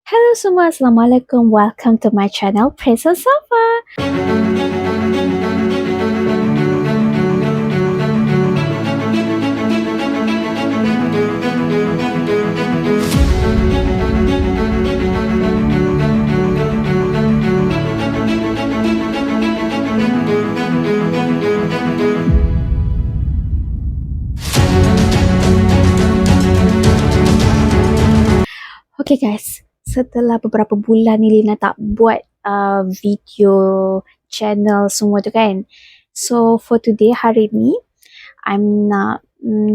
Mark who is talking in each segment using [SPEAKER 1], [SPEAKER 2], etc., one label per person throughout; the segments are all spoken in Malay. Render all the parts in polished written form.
[SPEAKER 1] Hello semua, Assalamualaikum. Welcome to my channel, Princess Safa. Okay guys, setelah beberapa bulan ni Lina tak buat video channel semua tu kan. So for today, hari ni I'm nak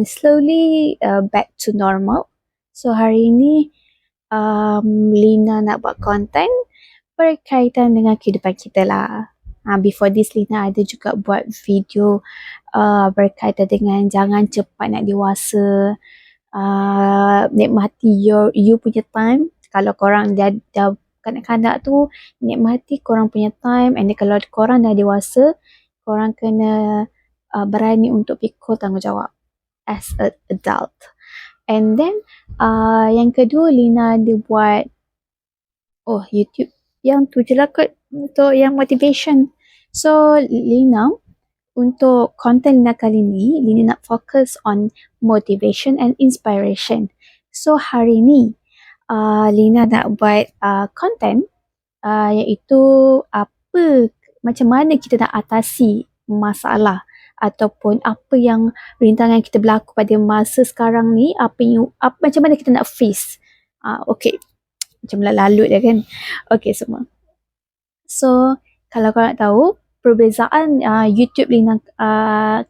[SPEAKER 1] slowly back to normal. So hari ni Lina nak buat konten berkaitan dengan kehidupan kita lah. Before this Lina ada juga buat video berkaitan dengan jangan cepat nak dewasa. Nikmati you punya time. Kalau korang dah kanak-kanak tu, nikmati korang punya time. And then kalau korang dah dewasa, korang kena berani untuk pikul tanggungjawab as an adult. And then yang kedua, Lina ada buat YouTube. Yang tu je lah kot untuk yang motivation. So Lina, untuk konten Lina kali ni, Lina nak fokus on motivation and inspiration. So hari ni, Lina nak buat konten iaitu macam mana kita nak atasi masalah ataupun apa yang rintangan kita berlaku pada masa sekarang ni, macam mana kita nak face. Okay, macam lalut dah kan. Okay semua. So, kalau korang nak tahu, perbezaan YouTube Lina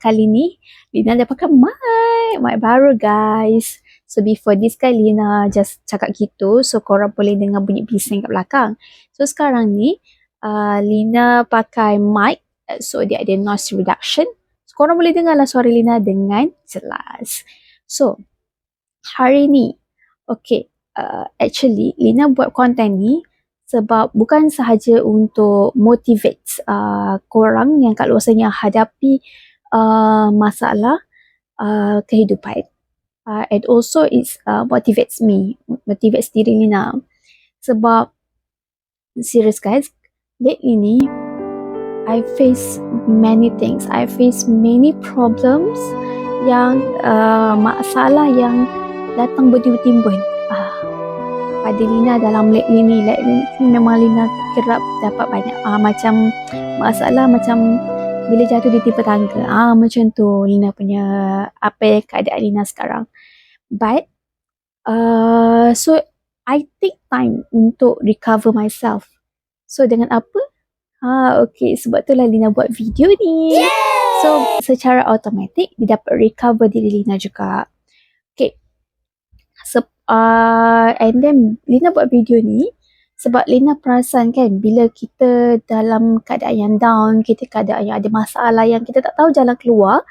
[SPEAKER 1] kali ni, Lina dah pakai mic baru guys. So before this kan Lina just cakap gitu, so korang boleh dengar bunyi bising kat belakang. So sekarang ni Lina pakai mic, so dia ada noise reduction. So korang boleh dengar lah suara Lina dengan jelas. So hari ni, okay, actually Lina buat konten ni sebab bukan sahaja untuk motivate korang yang kat luar sana hadapi masalah kehidupan. And also it motivates diri Lina. Sebab serious guys, lately ni I face many things. I face many problems yang masalah yang datang bertimbun-timbun. Pada Lina dalam lately ni memang Lina kerap dapat banyak macam masalah macam bila jatuh di timpa tangga. Macam tu Lina punya keadaan Lina sekarang. But so I take time untuk recover myself. So dengan apa? Okay, sebab tu lah Lina buat video ni. Yay! So secara automatik dia dapat recover diri Lina juga. Okay. And then Lina buat video ni sebab Lina perasan kan, bila kita dalam keadaan yang down, kita keadaan yang ada masalah yang kita tak tahu jalan keluar,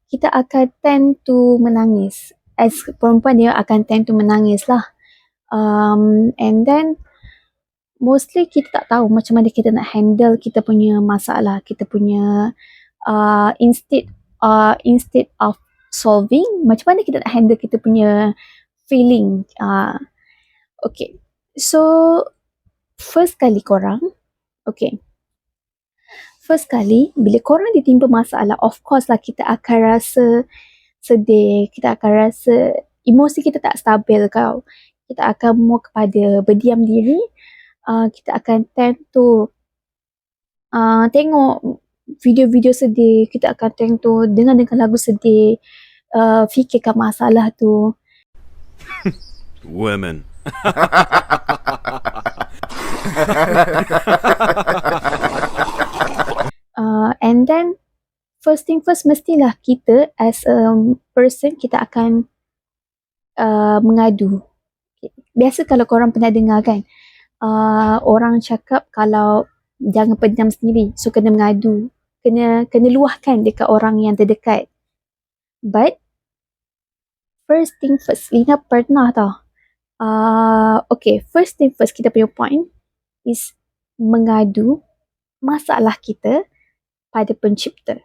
[SPEAKER 1] kita akan tend to menangis. As perempuan dia akan tend to menangis lah. And then mostly kita tak tahu macam mana kita nak handle kita punya masalah, kita punya instead of solving, macam mana kita nak handle kita punya feeling. Okay, so first kali bila korang ditimpa masalah, of course lah kita akan rasa sedih, kita akan rasa emosi kita tak stabil kau. Kita akan more kepada berdiam diri, kita akan tend to tengok video-video sedih, kita akan tend to dengar lagu sedih, fikirkan masalah tu.
[SPEAKER 2] Women.
[SPEAKER 1] And then first thing first, mestilah kita as a person kita akan mengadu. Biasa kalau korang pernah dengar kan, orang cakap kalau jangan pendam sendiri, so kena mengadu, kena luahkan dekat orang yang terdekat. But first thing first, Lina pernah tau. Okay, first thing first, kita punya point is mengadu masalah kita pada pencipta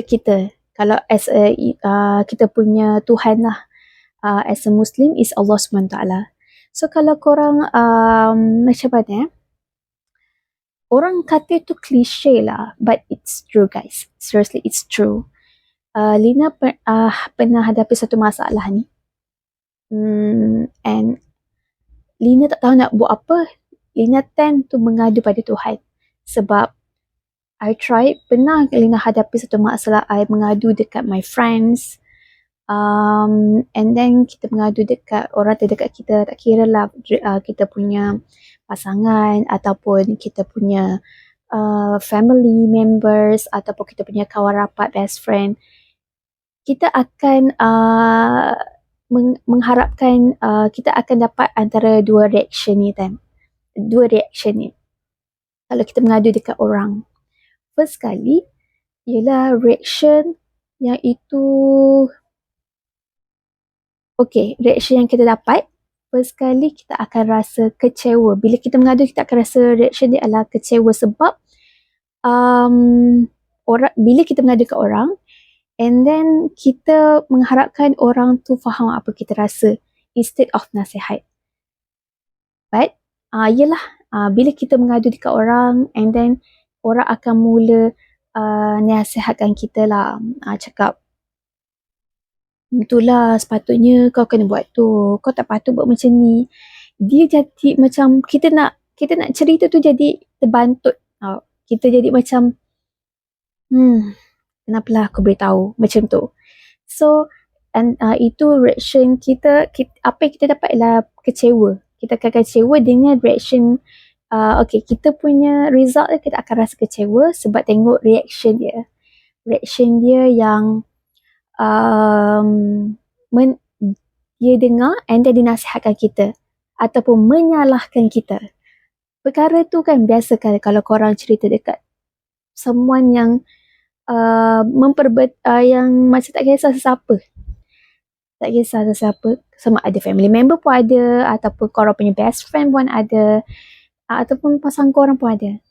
[SPEAKER 1] kita. Kalau as a kita punya Tuhan lah, as a Muslim is Allah SWT. So kalau korang macam mana orang kata itu cliche lah, but it's true guys. Seriously, it's true. Lina pernah hadapi satu masalah ni. And Lina tak tahu nak buat apa. Lina tend to mengadu pada Tuhan. Sebab I tried, pernah Lina hadapi satu masalah, I mengadu dekat my friends. And then kita mengadu dekat orang terdekat kita, tak kira lah kita punya pasangan ataupun kita punya family members ataupun kita punya kawan rapat, best friend. Kita akan mengharapkan kita akan dapat antara dua reaction ni kan. Dua reaction ni kalau kita mengadu dekat orang. First kali ialah reaction yang itu reaction yang kita dapat, first kali kita akan rasa kecewa. Bila kita mengadu, kita akan rasa reaction dia adalah kecewa sebab bila kita mengadu ke orang, and then kita mengharapkan orang tu faham apa kita rasa instead of nasihat. But, bila kita mengadu dekat orang, and then orang akan mula nasihatkan kita lah, cakap, itulah sepatutnya kau kena buat tu, kau tak patut buat macam ni. Dia jadi macam kita nak cerita tu jadi terbantut. Kita jadi macam kenapalah aku beritahu macam tu. So itu reaction kita, apa yang kita dapat ialah kecewa. Kita akan kecewa dengan reaction. Kita punya result kita akan rasa kecewa sebab tengok reaction dia yang dia dengar and then dinasihatkan kita ataupun menyalahkan kita. Perkara tu kan biasa kan kalau korang cerita dekat someone yang yang macam tak kisah sesiapa. Tak kisah sesiapa, sama ada family member pun ada, ataupun korang punya best friend pun ada, ataupun pasangan korang pun ada.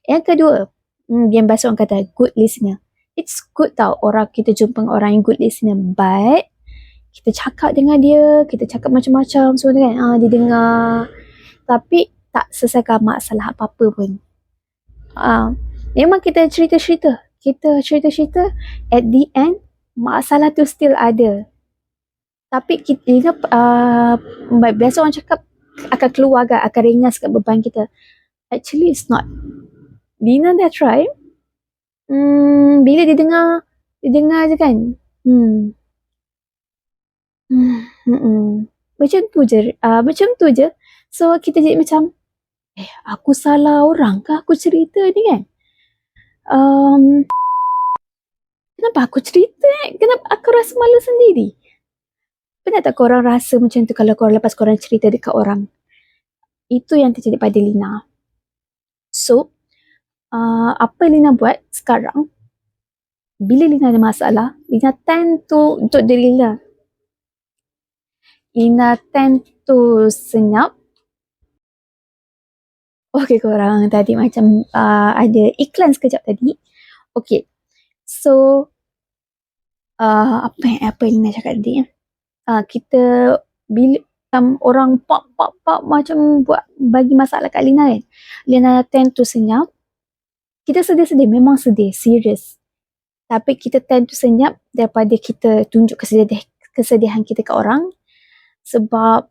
[SPEAKER 1] Yang kedua, yang biasa orang kata good listener. It's good tau orang kita jumpa orang yang good listener, but kita cakap dengan dia, kita cakap macam-macam semua kan, dia dengar tapi tak selesaikan masalah apa-apa pun. Memang kita cerita-cerita, at the end masalah tu still ada. Tapi kita biasa orang cakap akan keluar kan, akan ringaskan beban kita. Actually it's not. Lina dah try. Bila dia dengar je kan. Macam tu je. So kita jadi macam, aku salah orang ke aku cerita ni kan? Kenapa aku cerita? Kenapa aku rasa malu sendiri? Pernah tak korang rasa macam tu kalau korang lepas korang cerita dekat orang? Itu yang terjadi pada Lina. So, apa Lina buat sekarang? Bila Lina ada masalah, Lina tend to, untuk diri Lina, Lina tend to senyap. Okay korang, tadi macam ada iklan sekejap tadi. Okay, so apa yang Lina cakap tadi? Kita bila orang pop macam buat bagi masalah kat Lina kan, Lina tend to senyap. Kita sedih-sedih, memang sedih, serius. Tapi kita tend to senyap daripada kita tunjuk kesedihan kita ke orang. Sebab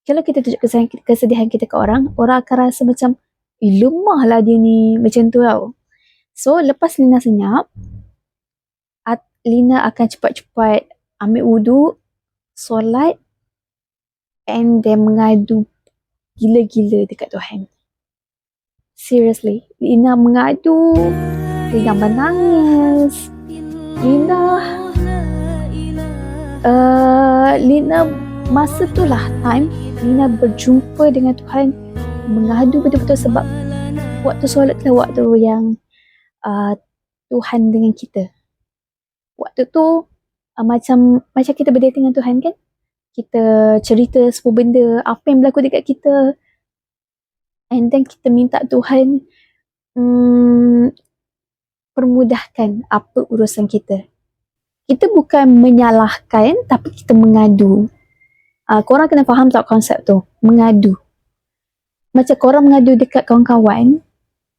[SPEAKER 1] kalau kita tunjuk kesedihan kita ke orang akan rasa macam, lemah lah dia ni, macam tu tau. So lepas Lina senyap, Lina akan cepat-cepat ambil wuduk, solat, and then mengadu gila-gila dekat Tuhan. Seriously, Lina mengadu, Lina menangis, Lina masa tu lah time Lina berjumpa dengan Tuhan, mengadu betul-betul sebab waktu solat adalah waktu yang Tuhan dengan kita. Waktu tu macam kita berdating dengan Tuhan kan, kita cerita semua benda apa yang berlaku dekat kita, and then kita minta Tuhan permudahkan apa urusan kita. Kita bukan menyalahkan, tapi kita mengadu. Korang kena faham tak konsep tu, mengadu. Macam korang mengadu dekat kawan-kawan,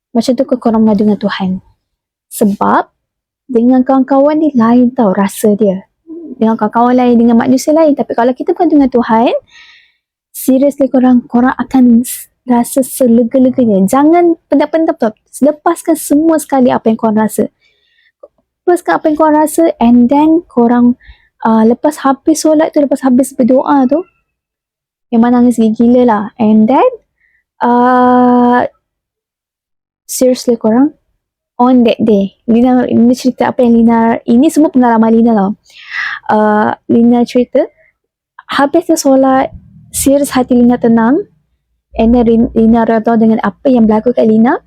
[SPEAKER 1] macam tu korang mengadu dengan Tuhan. Sebab dengan kawan-kawan ni lain tau rasa dia. Dengan kawan-kawan lain, dengan manusia lain. Tapi kalau kita mengadu dengan Tuhan, seriously korang akan rasa selega-leganya. Jangan pendap-pendap tau. Lepaskan semua sekali apa yang korang rasa. Lepaskan apa yang korang rasa, and then korang lepas habis solat tu, lepas habis berdoa tu, memang nangis gila lah. And then seriously korang, on that day, Lina cerita apa yang Lina, ini semua pengalaman Lina tau. Lina cerita, habis solat, serius hati Lina tenang, and then Lina redha dengan apa yang berlaku kat Lina.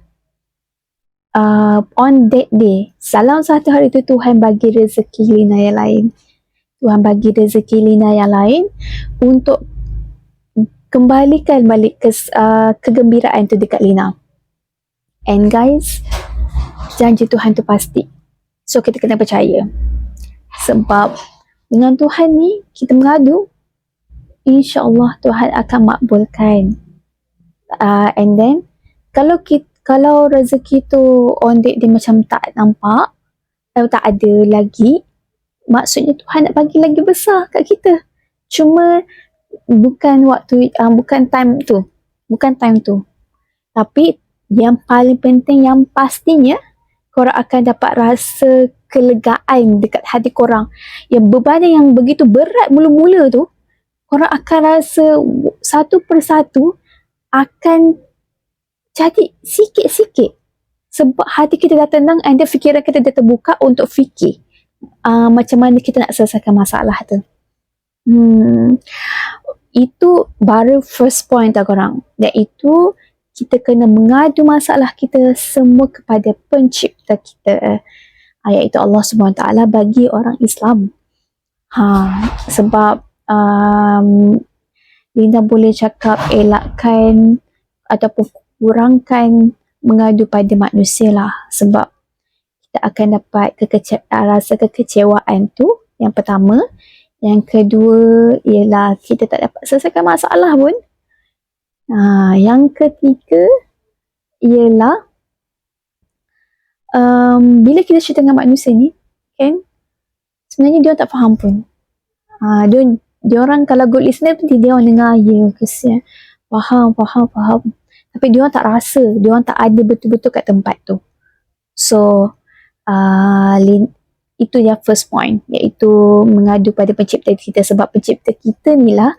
[SPEAKER 1] On that day, dalam satu hari tu Tuhan bagi rezeki Lina yang lain. Tuhan bagi rezeki Lina yang lain untuk kembalikan balik kegembiraan tu dekat Lina. And guys, janji Tuhan tu pasti. So kita kena percaya. Sebab dengan Tuhan ni kita mengadu, insya-Allah Tuhan akan makbulkan. And then kalau rezeki tu on date dia macam tak nampak, tak ada lagi, maksudnya Tuhan nak bagi lagi besar kat kita. Cuma bukan waktu, bukan time tu. Tapi yang paling penting, yang pastinya, korang akan dapat rasa kelegaan dekat hati korang. Yang beban yang begitu berat mula-mula tu, korang akan rasa satu persatu akan jadi sikit-sikit. Sebab hati kita dah tenang, and then fikiran kita dah terbuka untuk fikir macam mana kita nak selesaikan masalah tu. Itu baru first point tau korang. Iaitu kita kena mengadu masalah kita semua kepada pencipta kita, iaitu Allah SWT bagi orang Islam. Sebab Lina boleh cakap elakkan ataupun kurangkan mengadu pada manusia lah. Sebab kita akan dapat rasa kekecewaan tu, yang pertama. Yang kedua ialah kita tak dapat selesaikan masalah pun. Yang ketiga ialah bila kita cerita dengan manusia ni, kan, sebenarnya dia tak faham pun. Dia orang kalau good listener pun dia orang dengar, ya, kesian, faham. Tapi dia orang tak rasa, dia orang tak ada betul-betul kat tempat tu. So itu yang first point, iaitu mengadu pada pencipta kita. Sebab pencipta kita ni lah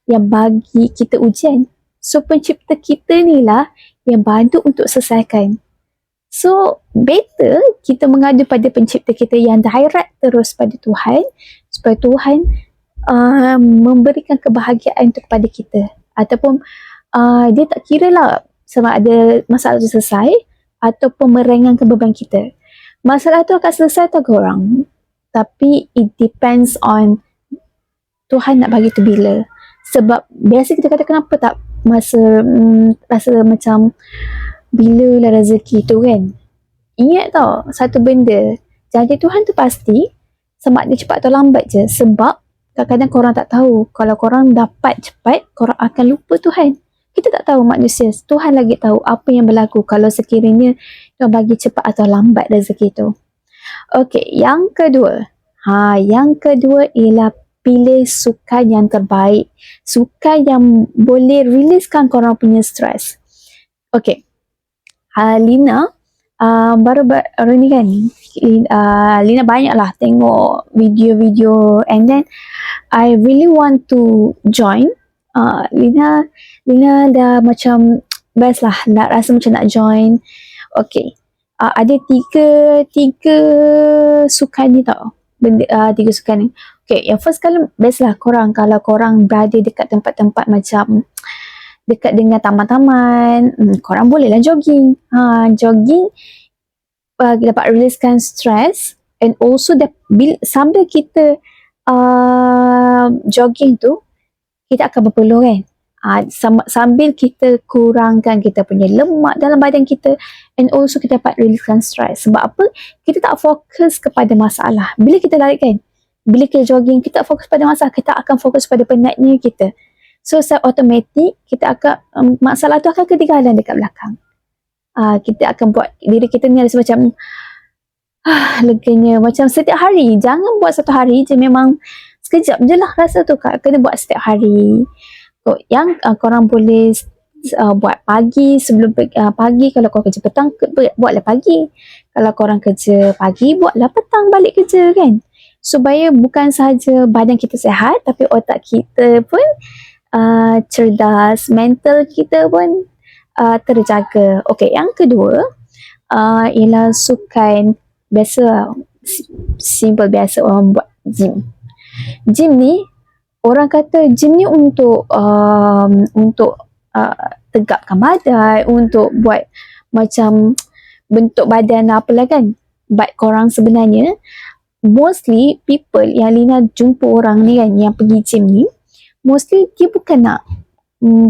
[SPEAKER 1] yang bagi kita ujian. So pencipta kita ni lah yang bantu untuk selesaikan. So better kita mengadu pada pencipta kita yang direct terus pada Tuhan, supaya Tuhan memberikan kebahagiaan tu kepada kita. Ataupun dia tak kira lah sama ada masalah tu selesai ataupun meringankan beban kita. Masalah tu akan selesai tak korang? Tapi it depends on Tuhan nak bagi tu bila. Sebab biasa kita kata kenapa tak rasa macam bila lah rezeki tu, kan? Ingat tau satu benda, janji Tuhan tu pasti, sama ada cepat atau lambat je. Sebab kadang-kadang korang tak tahu, kalau korang dapat cepat, korang akan lupa Tuhan. Kita tak tahu manusia, Tuhan lagi tahu apa yang berlaku kalau sekiranya Tuhan bagi cepat atau lambat rezeki tu. Okey, yang kedua ialah pilih sukan yang terbaik, sukan yang boleh riliskan korang punya stres. Okey, Lina baru ni kan, Lina banyak lah tengok video-video, and then I really want to join. Lina dah macam best lah, nak rasa macam nak join. Okay, ada tiga sukan ni tau, tiga sukan ni. Okay, yang first kali best lah korang, kalau korang berada dekat tempat-tempat macam dekat dengan taman-taman, korang bolehlah jogging. Jogging dapat riliskan stress, and also sambil kita jogging tu, kita akan berpeluh, kan. Sambil kita kurangkan kita punya lemak dalam badan kita, and also kita dapat riliskan stress. Sebab apa? Kita tak fokus kepada masalah. Bila kita lari, kan, bila kita jogging, kita fokus pada masalah, kita akan fokus pada penatnya kita. So, secara automatik, kita akan, masalah tu akan ketinggalan dekat belakang. Kita akan buat diri kita ni rasa macam leganya, macam setiap hari. Jangan buat satu hari je, memang sekejap je lah rasa tu, kena buat setiap hari. So, yang korang boleh buat pagi sebelum pagi, kalau korang kerja petang, buatlah pagi. Kalau korang kerja pagi, buatlah petang balik kerja kan. Supaya bukan sahaja badan kita sihat, tapi otak kita pun cerdas, mental kita pun terjaga. Okay, yang kedua ialah sukan. Biasa, simple biasa orang buat gym. Gym ni, orang kata gym ni untuk tegakkan badan, untuk buat macam bentuk badan apalah kan. But korang sebenarnya, mostly people yang Lina jumpa orang ni kan, yang pergi gym ni, mostly dia bukan nak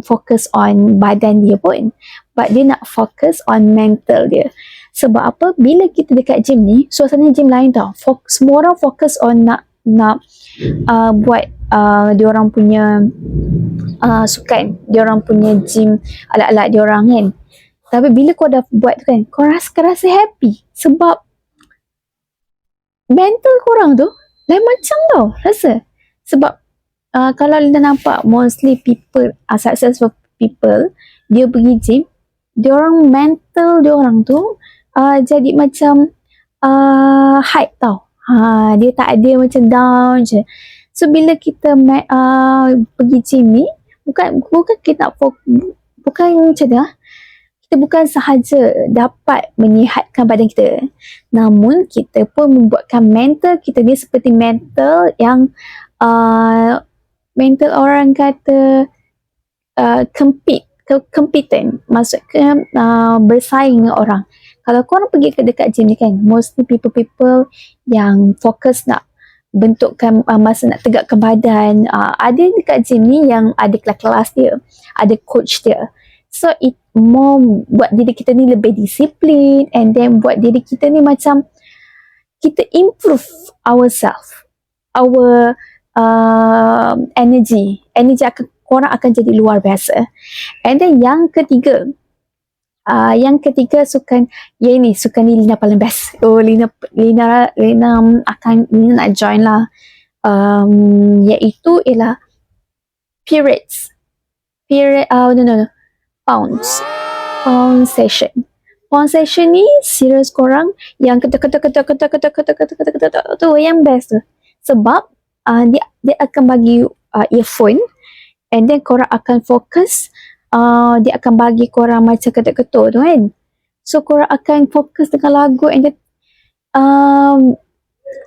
[SPEAKER 1] fokus on badan dia pun, but dia nak fokus on mental dia. Sebab apa? Bila kita dekat gym ni, suasana gym lain tau. Semua orang fokus on nak buat diorang punya sukan, diorang punya gym, alat-alat diorang kan. Tapi bila kau dah buat tu kan, kau rasa happy. Sebab mental korang tu lain macam tau rasa. Sebab kalau Lina nampak mostly people, successful people, dia pergi gym, diorang mental diorang tu jadi macam hype tau. Dia tak ada macam down je. So bila kita pergi gym ni, bukan kita nak bukan macam ni kita bukan sahaja dapat menyihatkan badan kita, namun kita pun membuatkan mental kita ni seperti mental yang mental orang kata competent, maksudnya bersaing dengan orang. Kalau korang pergi ke dekat gym ni kan, mostly people yang fokus nak bentukkan masa nak tegakkan badan, ada dekat gym ni yang ada kelas-kelas dia, ada coach dia. So it more buat diri kita ni lebih disiplin, and then buat diri kita ni macam kita improve ourselves, our energy korang akan jadi luar biasa. And then yang ketiga sukan ni Lina paling best. Lina nak join lah, iaitu ialah pound session. Pound session ni serius korang yang ketuk tu yang best tu. Sebab dia akan bagi earphone, and then korang akan fokus. Dia akan bagi korang macam ketuk-ketuk tu kan. So korang akan fokus dengan lagu, and then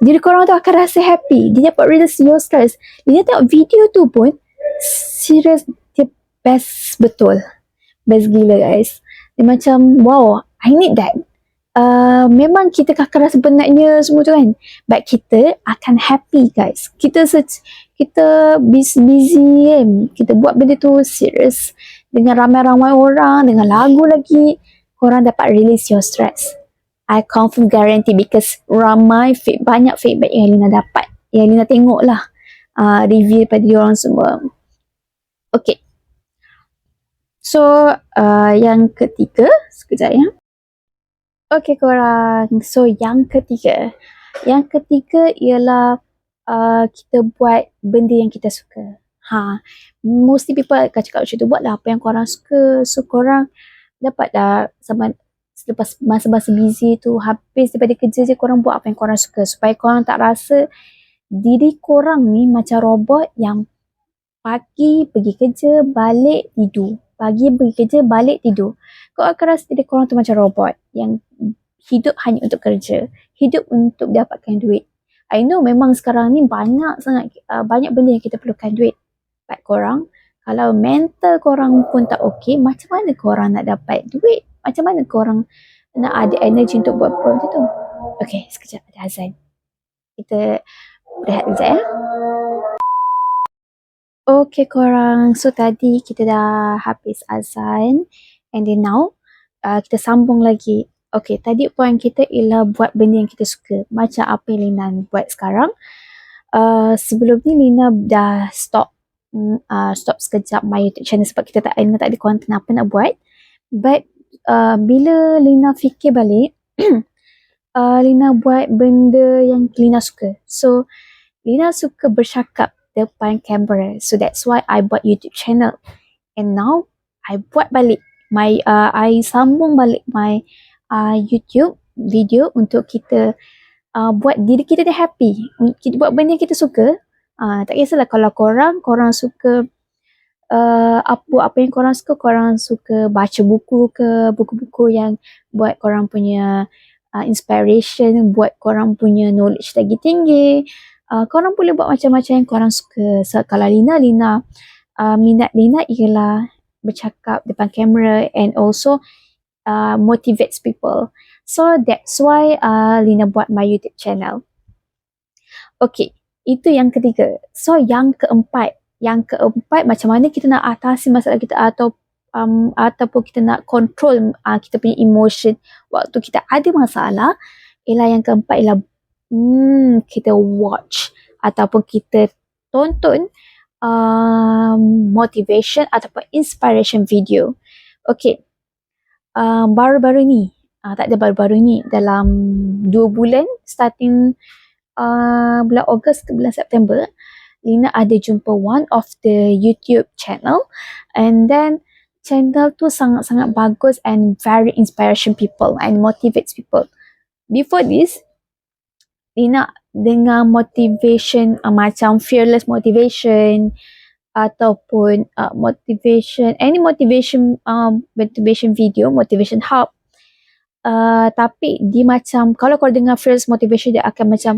[SPEAKER 1] diri korang tu akan rasa happy. Dia dapat release your stress. Dia tengok video tu pun serius, dia best betul. Best gila guys. Dia macam wow, I need that. Memang kita akan rasa penatnya semua tu kan, but kita akan happy guys. Kita busy kan, kita buat benda tu serius dengan ramai-ramai orang, dengan lagu lagi, korang dapat release your stress. I confirm guarantee, because banyak feedback yang Lina dapat, yang Lina tengok lah review daripada diorang semua. Okay, so yang ketiga, sekejap ya. Okay korang, so yang ketiga ialah kita buat benda yang kita suka. Mostly people akan cakap macam tu, buatlah apa yang korang suka. So korang dapatlah selepas masa-masa busy tu, habis daripada kerja je, korang buat apa yang korang suka, supaya korang tak rasa diri korang ni macam robot yang pagi pergi kerja, balik tidur, pagi pergi kerja, balik tidur. Korang akan rasa diri korang tu macam robot yang hidup hanya untuk kerja, hidup untuk dapatkan duit. I know memang sekarang ni banyak benda yang kita perlukan duit. But korang, kalau mental korang pun tak okey, macam mana korang nak dapat duit? Macam mana korang nak ada energy untuk buat benda tu? Okay, sekejap ada azan. Kita berehat sekejap ya. Okay korang, so tadi kita dah habis azan, and then now kita sambung lagi. Okay, tadi poin kita ialah buat benda yang kita suka. Macam apa yang Lina buat sekarang. sebelum ni Lina dah stop sekejap my YouTube channel sebab kita tak ada konten apa nak buat. But bila Lina fikir balik, Lina buat benda yang Lina suka. So Lina suka bercakap depan kamera. So that's why I buat YouTube channel. And now I buat balik I sambung balik my YouTube video untuk kita buat diri kita dia happy. Kita buat benda yang kita suka. Tak kisahlah kalau korang suka apa yang korang suka baca buku ke, buku-buku yang buat korang punya inspiration, buat korang punya knowledge lagi tinggi. Korang boleh buat macam-macam yang korang suka. So, kalau Lina minat Lina ialah bercakap depan kamera and also motivates people. So that's why Lina buat my YouTube channel. Okay, itu yang ketiga. So yang keempat macam mana kita nak atasi masalah kita ataupun kita nak control kita punya emotion waktu kita ada masalah, ialah yang keempat ialah kita watch ataupun kita tonton motivation ataupun inspiration video. Okay, baru-baru ni dalam 2 bulan starting bulan Ogos ke bulan September, Lina ada jumpa one of the YouTube channel, and then channel tu sangat-sangat bagus and very inspiration people and motivates people. Before this, Lina dengar motivation macam fearless motivation ataupun any motivation video, motivation hub. Tapi dia macam, kalau kau dengar fearless motivation, dia akan macam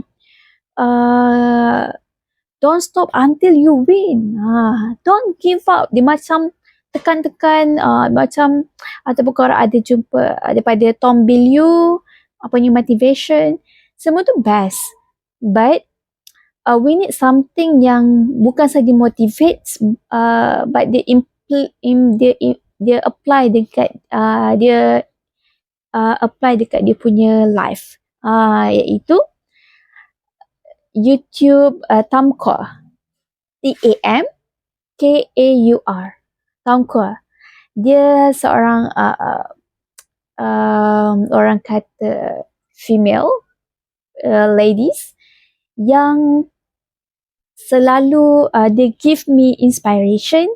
[SPEAKER 1] don't stop until you win. Don't give up. Dia macam tekan-tekan macam, ataupun korang ada jumpa daripada Tom Bilyeu, apa ni motivation, semua tu best. But we need something yang bukan saja motivates, but dia apply dekat apply dekat dia punya life, iaitu YouTube Tamkur, TAMKAUR, Tamkur. Dia seorang orang kata female ladies yang selalu they give me inspiration,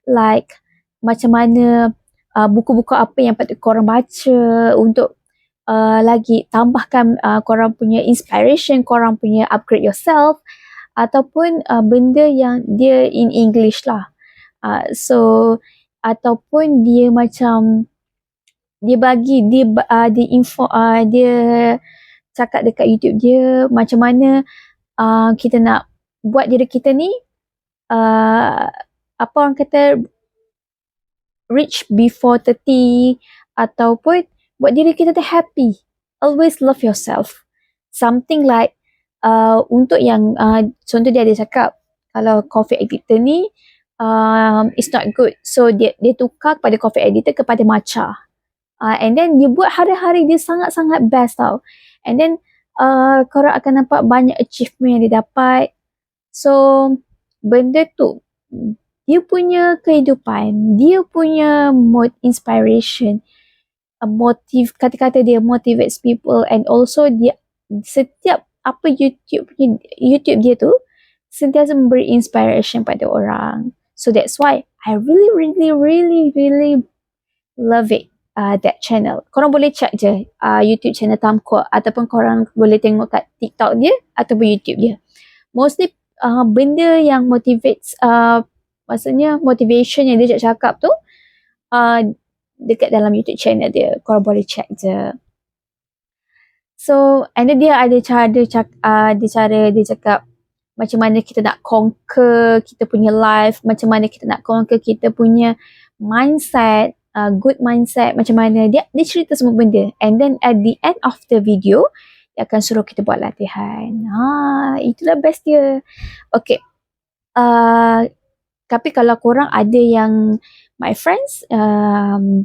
[SPEAKER 1] like macam mana buku-buku apa yang patut korang baca untuk lagi tambahkan korang punya inspiration, korang punya upgrade yourself, ataupun benda yang dia in English lah. So ataupun dia macam dia bagi dia info, dia cakap dekat YouTube dia macam mana kita nak buat diri kita ni apa orang kata reach before 30, ataupun buat diri kita tu happy. Always love yourself. Something like untuk yang contoh dia ada cakap kalau coffee addictor ni it's not good, so dia tukar kepada coffee addictor kepada matcha, and then dia buat hari-hari dia sangat-sangat best tau. And then korang akan nampak banyak achievement yang dia dapat. So benda tu dia punya kehidupan, dia punya inspiration, motive, kata-kata dia motivates people, and also dia setiap apa YouTube dia tu sentiasa memberi inspiration pada orang. So that's why I really love it, that channel. Korang boleh check je YouTube channel Tamkur, ataupun korang boleh tengok kat TikTok dia ataupun YouTube dia. Mostly benda yang motivates, maksudnya motivation yang dia cakap tu dekat dalam YouTube channel dia. Korang boleh check je. So, and then dia ada cara dia cakap macam mana kita nak conquer kita punya life, macam mana kita nak conquer kita punya mindset, good mindset, macam mana dia cerita semua benda. And then at the end of the video, dia akan suruh kita buat latihan. Itulah best dia. Okay. Tapi kalau korang ada yang my friends,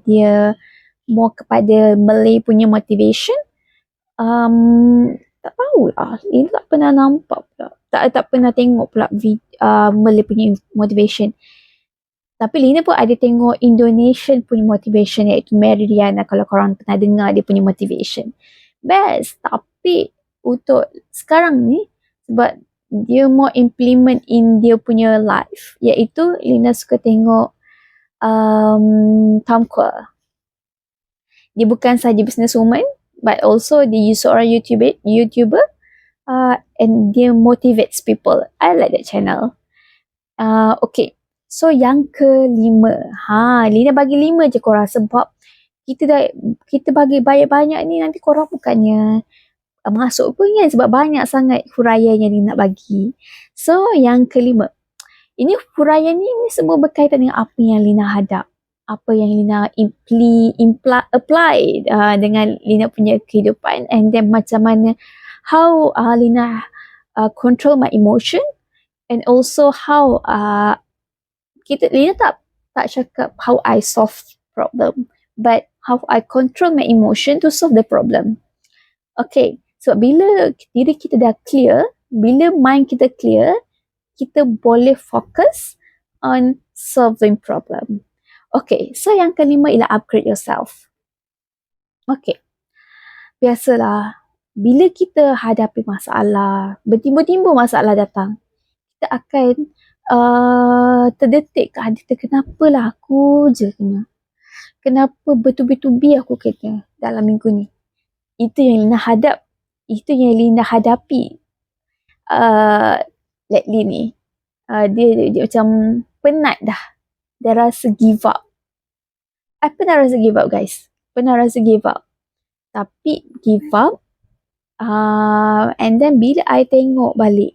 [SPEAKER 1] dia more kepada Malay punya motivation, tak tahulah, ini tak pernah nampak pula. tak pernah tengok pula Malay punya motivation. Tapi Lina pun ada tengok Indonesian punya motivation, iaitu Mary Riana, kalau korang pernah dengar dia punya motivation. Best. Tapi untuk sekarang ni, sebab dia more implement in dia punya life, iaitu Lina suka tengok Tom Quah. Dia bukan sahaja businesswoman, but also dia seorang YouTuber, and dia motivates people. I like that channel. Okay. So yang kelima, Lina bagi 5 je korang, sebab kita bagi banyak-banyak ni nanti korang bukannya masuk pun kan, sebab banyak sangat huraian yang Lina nak bagi. So yang kelima, ini huraian ni semua berkaitan dengan apa yang Lina hadap, apa yang Lina apply dengan Lina punya kehidupan, and then macam mana how Lina control my emotion, and also how Lina tak cakap how I solve problem, but how I control my emotion to solve the problem. Okay, so bila diri kita dah clear, bila mind kita clear, kita boleh fokus on solving problem. Okay, so yang kelima ialah upgrade yourself. Okay, biasalah, bila kita hadapi masalah, bertimbul-timbul masalah datang, kita akan terdetik kat hati kita, kenapalah aku je kena? Kenapa bertubi-tubi aku kena dalam minggu ni? Itu yang Lina hadap. Itu yang Lina hadapi lately ni. Dia macam penat dah. Dia rasa give up. I pernah rasa give up, guys. Pernah rasa give up. Tapi give up. And then bila I tengok balik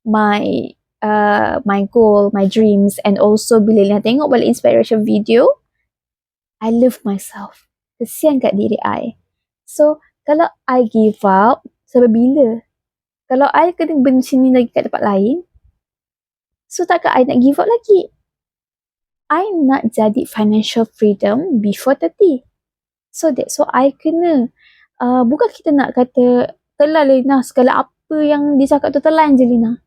[SPEAKER 1] my goal, my dreams, and also bila Lina tengok balik inspiration video, I love myself. Kesian kat diri I. So, kalau I give up, sampai bila? Kalau I kena bersini lagi kat tempat lain, so takkan I nak give up lagi? I nak jadi financial freedom before 30. So that's why I kena. Bukan kita nak kata, telan Lina, segala apa yang dicakap tu telan je Lina.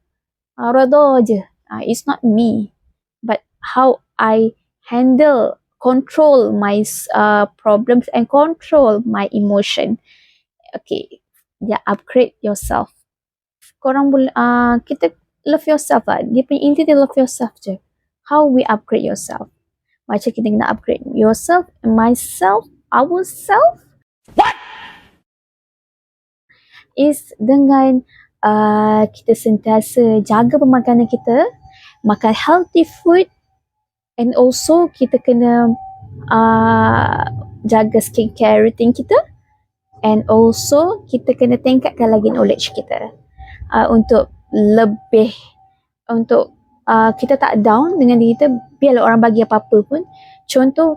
[SPEAKER 1] Rada je. It's not me. But how I handle, control my problems and control my emotion. Okay. Upgrade yourself. Korang boleh, kita love yourself lah. Dia punya inti dia love yourself je. How we upgrade yourself. Macam kita kena upgrade yourself, myself, ourself. What? Is dengan kita sentiasa jaga pemakanan kita, makan healthy food, and also kita kena jaga skincare routine kita, and also kita kena tingkatkan lagi knowledge kita untuk lebih, untuk kita tak down dengan diri kita. Biarlah orang bagi apa-apa pun, contoh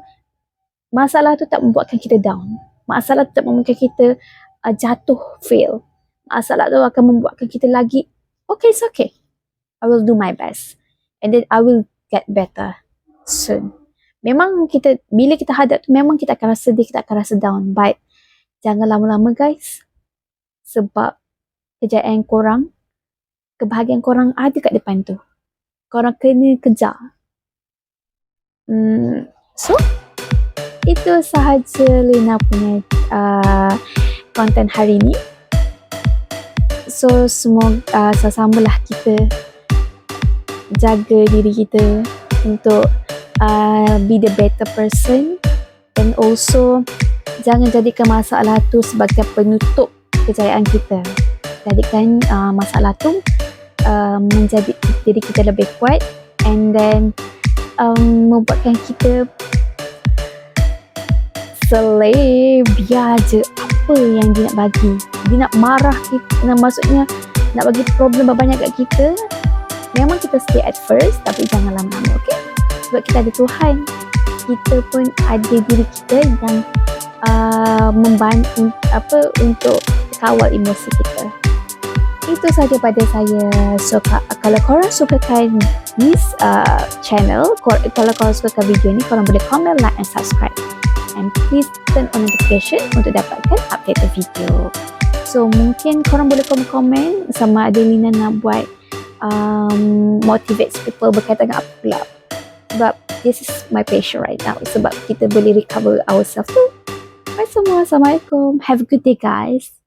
[SPEAKER 1] masalah tu tak membuatkan kita down, masalah tu tak membuatkan kita jatuh, fail. Masalah tu akan membuatkan kita lagi, okay, it's okay, I will do my best, and then I will get better soon. Memang kita, bila kita hadap tu, memang kita akan rasa sedih, kita akan rasa down, but jangan lama-lama, guys, sebab kejayaan korang, kebahagiaan korang ada kat depan tu. Korang kena kejar. So, itu sahaja Lina punya konten hari ni. So, semoga sama-samalah kita jaga diri kita untuk be the better person, and also jangan jadikan masalah tu sebagai penutup kejayaan kita. Jadikan masalah tu menjadi diri kita lebih kuat, and then membuatkan kita slave. Biar je apa yang dia nak bagi. Dia nak marah kita, maksudnya nak bagi problem banyak kat kita. Memang kita stay at first, tapi jangan lama-lama, okay? Sebab kita ada Tuhan. Kita pun ada diri kita yang membantu untuk kawal emosi kita. Itu sahaja pada saya. So, kalau korang sukakan this channel, kalau korang sukakan video ni, korang boleh comment, like and subscribe. And please turn on notification untuk dapatkan update video. So mungkin korang boleh komen-komen sama ada Lina nak buat motivate people berkaitan dengan apa pula. Sebab this is my passion right now. Sebab kita boleh recover ourselves tu. Bye semua. Assalamualaikum. Have a good day guys.